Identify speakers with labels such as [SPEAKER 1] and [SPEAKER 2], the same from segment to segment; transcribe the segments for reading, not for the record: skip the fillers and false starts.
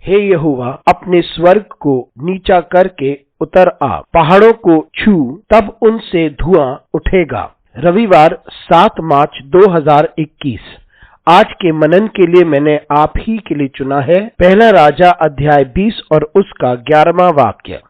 [SPEAKER 1] हे यहोवा, अपने स्वर्ग को नीचा करके उतर आ, पहाड़ों को छू, तब उनसे धुआं उठेगा। रविवार 7 मार्च 2021। आज के मनन के लिए मैंने आप ही के लिए चुना है पहला राजा अध्याय 20 और उसका 11वां वाक्य।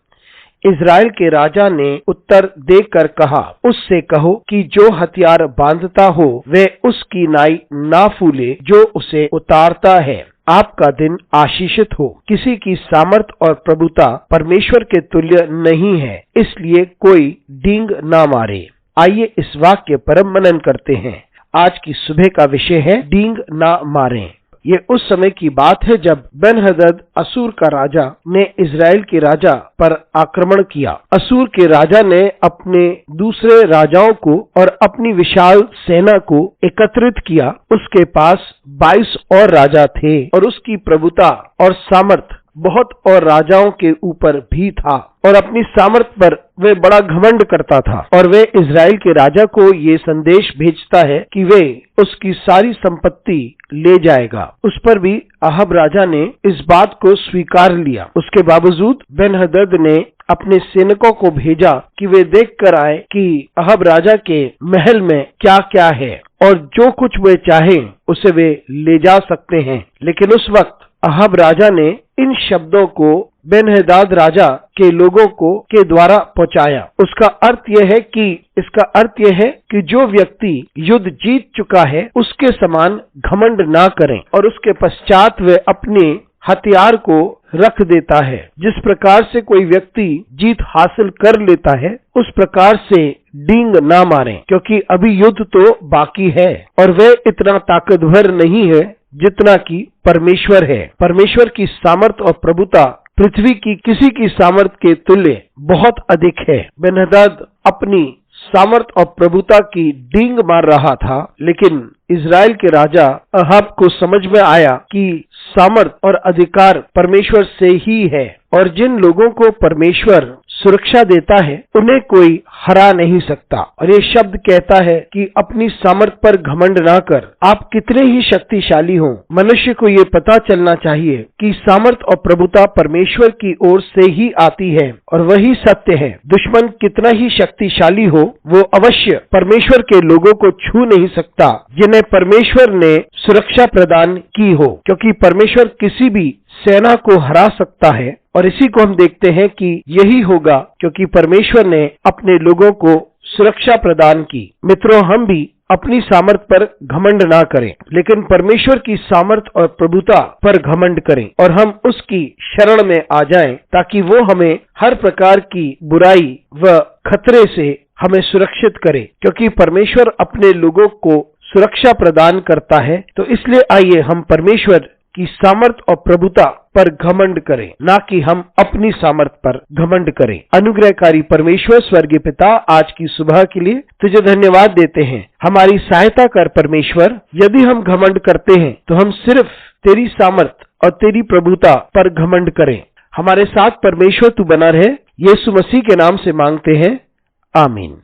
[SPEAKER 1] इज़राइल के राजा ने उत्तर देकर कहा, उससे कहो कि जो हथियार बांधता हो वह उसकी नाई ना फूले जो उसे उतारता है। आपका दिन आशीषित हो। किसी की सामर्थ और प्रभुता परमेश्वर के तुल्य नहीं है, इसलिए कोई डींग ना मारे। आइए इस वाक्य पर मनन करते हैं। आज की सुबह का विषय है डींग ना मारें। ये उस समय की बात है जब बेन-हदद असूर का राजा ने इज़राइल के राजा पर आक्रमण किया। असूर के राजा ने अपने दूसरे राजाओं को और अपनी विशाल सेना को एकत्रित किया। उसके पास 22 और राजा थे और उसकी प्रभुता और सामर्थ बहुत और राजाओं के ऊपर भी था और अपनी सामर्थ पर वे बड़ा घमंड करता था। और वे इज़राइल के राजा को ये संदेश भेजता है कि वे उसकी सारी संपत्ति ले जाएगा। उस पर भी अहब राजा ने इस बात को स्वीकार लिया। उसके बावजूद बेन-हदद ने अपने सैनिकों को भेजा कि वे देख कर आए कि अहब राजा के महल में क्या क्या है और जो कुछ वे चाहें उसे वे ले जा सकते हैं। लेकिन उस वक्त अहब राजा ने इन शब्दों को बेन-हदद राजा के लोगों के द्वारा पहुंचाया। इसका अर्थ यह है कि जो व्यक्ति युद्ध जीत चुका है उसके समान घमंड ना करें और उसके पश्चात वे अपने हथियार को रख देता है। जिस प्रकार से कोई व्यक्ति जीत हासिल कर लेता है उस प्रकार से डींग ना मारें, क्योंकि अभी युद्ध तो बाकी है और वे इतना ताकतवर नहीं है जितना कि परमेश्वर है। परमेश्वर की सामर्थ और प्रभुता पृथ्वी की किसी की सामर्थ के तुल्य बहुत अधिक है। बेन-हदद अपनी सामर्थ और प्रभुता की डींग मार रहा था, लेकिन इज़राइल के राजा अहाब को समझ में आया कि सामर्थ और अधिकार परमेश्वर से ही है और जिन लोगों को परमेश्वर सुरक्षा देता है उन्हें कोई हरा नहीं सकता। और ये शब्द कहता है कि अपनी सामर्थ पर घमंड ना कर। आप कितने ही शक्तिशाली हों, मनुष्य को ये पता चलना चाहिए कि सामर्थ और प्रभुता परमेश्वर की ओर से ही आती है और वही सत्य है। दुश्मन कितना ही शक्तिशाली हो, वो अवश्य परमेश्वर के लोगों को छू नहीं सकता जिन्हें परमेश्वर ने सुरक्षा प्रदान की हो, क्योंकि परमेश्वर किसी भी सेना को हरा सकता है। और इसी को हम देखते हैं कि यही होगा क्योंकि परमेश्वर ने अपने लोगों को सुरक्षा प्रदान की। मित्रों, हम भी अपनी सामर्थ पर घमंड ना करें, लेकिन परमेश्वर की सामर्थ और प्रभुता पर घमंड करें और हम उसकी शरण में आ जाएं, ताकि वो हमें हर प्रकार की बुराई व खतरे से हमें सुरक्षित करे। क्योंकि परमेश्वर अपने लोगों को सुरक्षा प्रदान करता है, तो इसलिए आइए हम परमेश्वर की सामर्थ और प्रभुता पर घमंड करें, ना कि हम अपनी सामर्थ पर घमंड करें। अनुग्रहकारी परमेश्वर स्वर्गीय पिता, आज की सुबह के लिए तुझे धन्यवाद देते हैं। हमारी सहायता कर परमेश्वर। यदि हम घमंड करते हैं तो हम सिर्फ तेरी सामर्थ और तेरी प्रभुता पर घमंड करें। हमारे साथ परमेश्वर तू बना रहे। यीशु मसीह के नाम से मांगते हैं, आमीन।